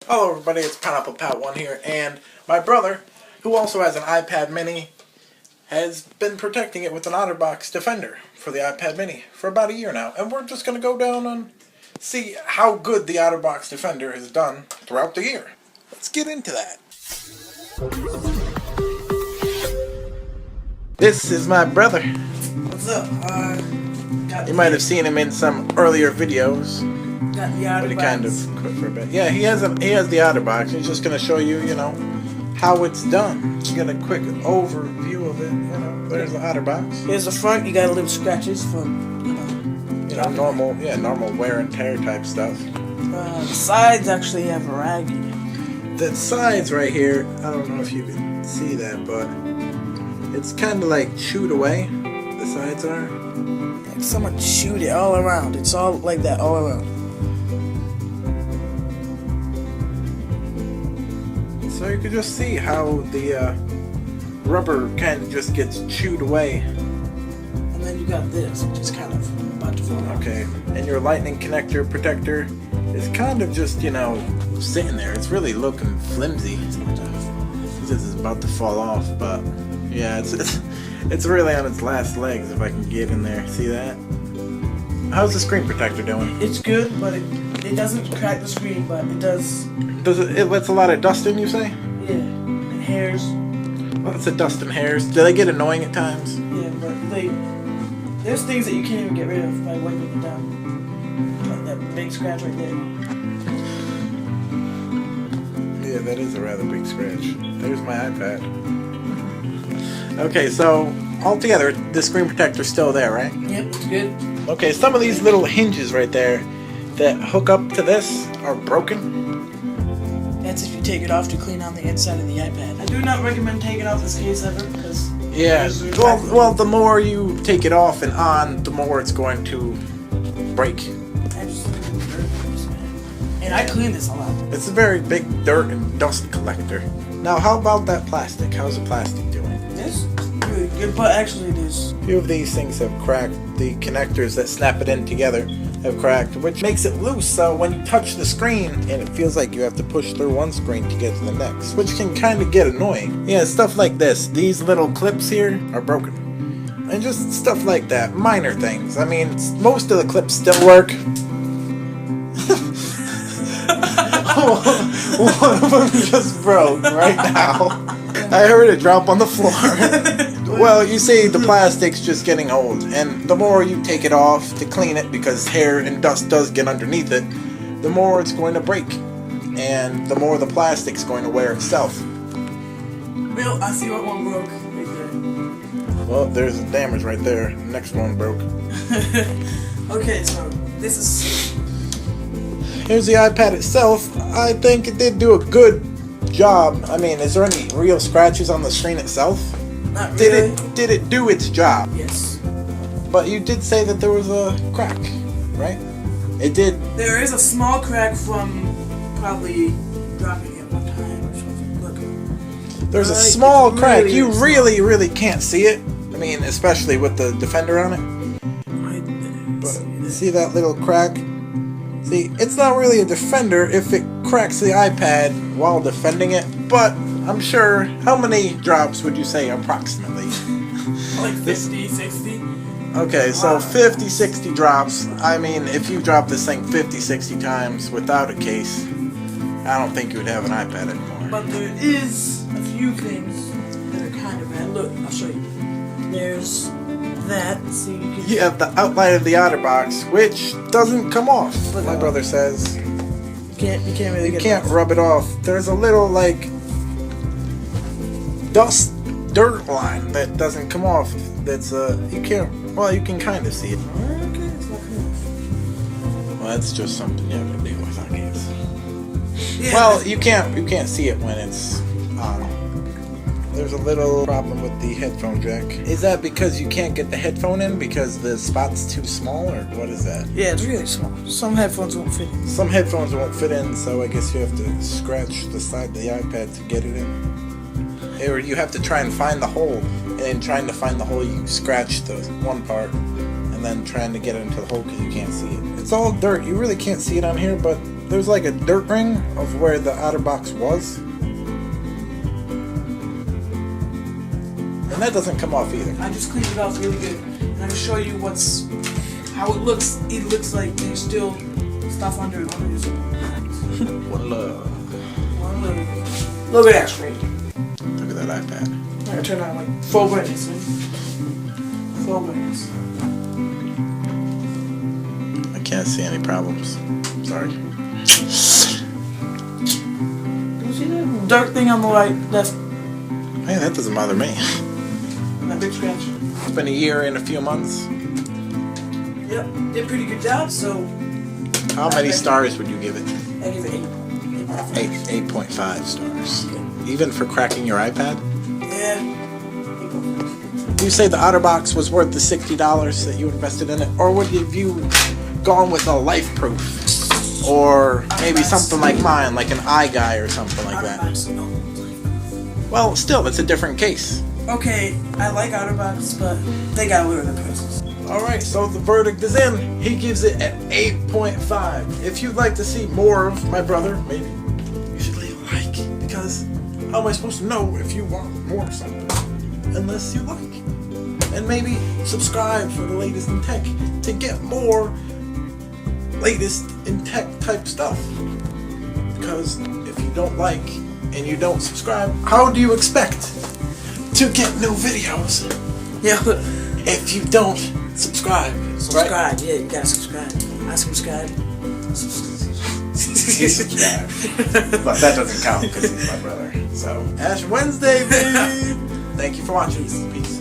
Hello everybody, it's Pineapple Pat 1 here, and my brother, who also has an iPad mini, has been protecting it with an OtterBox Defender for the iPad mini for about a year now. And we're just going to go down and see how good the OtterBox Defender has done throughout the year. Let's get into that. This is my brother. What's up? You might have seen him in some earlier videos. Got the OtterBox. But he kind of quit for a bit. Yeah, he has the OtterBox. He's just going to show you, how it's done. Just get a quick overview of it. There's the OtterBox. Here's the front. You got a little scratches from, normal wear and tear type stuff. The sides actually have a rag in it. The sides right here, I don't know if you can see that, but it's kind of like chewed away. The sides are. Like someone chewed it all around. It's all like that all around. So you can just see how the rubber kind of just gets chewed away. And then you got this, which is kind of about to fall out. Okay, and your lightning connector protector is kind of just, sitting there. It's really looking flimsy. This is about to fall off, but yeah, it's really on its last legs if I can get in there. See that? How's the screen protector doing? It's good, but it doesn't crack the screen, but it does. It lets a lot of dust in, you say? Yeah, and hairs. Lots of dust and hairs. Do they get annoying at times? Yeah, but there's things that you can't even get rid of by wiping it down. Like that big scratch right there. Yeah, that is a rather big scratch. There's my iPad. Okay, so altogether, the screen protector's still there, right? Yep, it's good. Okay, some of these little hinges right there that hook up to this are broken. That's if you take it off to clean on the inside of the iPad. I do not recommend taking off this case ever, because... Yeah, well, the more you take it off and on, the more it's going to break. And I clean this a lot. It's a very big dirt and dust collector. Now, how about that plastic? How's the plastic doing? This really good, but actually this. A few of these things have cracked. The connectors that snap it in together have cracked, which makes it loose, so when you touch the screen, and it feels like you have to push through one screen to get to the next, which can kind of get annoying. Yeah, stuff like this. These little clips here are broken. And just stuff like that. Minor things. I mean, most of the clips still work. One of them just broke right now. I heard it drop on the floor. Well, you see, the plastic's just getting old, and the more you take it off to clean it, because hair and dust does get underneath it, the more it's going to break, and the more the plastic's going to wear itself. Bill, I see what one broke right there. Well, there's damage right there. The next one broke. Okay, so this is... Here's the iPad itself. I think it did do a good job. I mean, is there any real scratches on the screen itself? Not really. Did it do its job? Yes. But you did say that there was a crack, right? It did. There is a small crack from probably dropping it one time or something. Look. There's a small crack. Really You small. really can't see it. I mean, especially with the Defender on it. But see that little crack? See, it's not really a Defender if it cracks the iPad while defending it, but I'm sure, how many drops would you say approximately? Like 50, 60. Okay, so 50, 60 drops. I mean, if you drop this thing 50, 60 times without a case, I don't think you would have an iPad anymore. But there is a few things that are kind of bad. Look, I'll show you. There's that, so you can... You have the outline of the OtterBox, which doesn't come off, my brother says. You can't really You get can't it off. rub it off. There's a little, dirt line that doesn't come off. That's, you can kind of see it. Okay, it's not coming off. Well, that's just something you have to deal with, I guess. Yeah. Well, you can't see it when it's on. There's a little problem with the headphone jack. Is that because you can't get the headphone in because the spot's too small, or what is that? Yeah, it's really small. Some headphones won't fit in. Some headphones won't fit in, so I guess you have to scratch the side of the iPad to get it in. Or you have to try and find the hole, and in trying to find the hole, you scratch the one part, and then trying to get it into the hole because you can't see it. It's all dirt. You really can't see it on here, but there's like a dirt ring of where the OtterBox was. And that doesn't come off either. I just cleaned it off really good. And I'm gonna show you how it looks. It looks like there's still stuff under this. One love. One little. Look at that screen. Look at that iPad. I gotta turn on like full brightness. Full brightness. I can't see any problems. Sorry. Do you see that dark thing on the left? Hey, that doesn't bother me. That big scratch. It's been a year and a few months. Yep, did a pretty good job. So. How many stars would you give it? I give it 8. 8.5 stars. Even for cracking your iPad? Yeah. Do you say the OtterBox was worth the $60 that you invested in it? Or would you gone with a life proof? Or maybe something like mine, like an iGuy or something like that? Well, still, it's a different case. Okay, I like OtterBox, but they got lower than prices. Alright, so the verdict is in. He gives it an 8.5. If you'd like to see more of my brother, maybe you should leave a like. Because how am I supposed to know if you want more of something? Unless you like. And maybe subscribe for the latest in tech to get more latest in tech type stuff. Because if you don't like and you don't subscribe, how do you expect to get new videos? Yeah. If you don't subscribe. Subscribe, right? yeah, you gotta subscribe. I subscribe. He subscribed. But that doesn't count because he's my brother. So, Ash Wednesday, baby! Thank you for watching. Peace.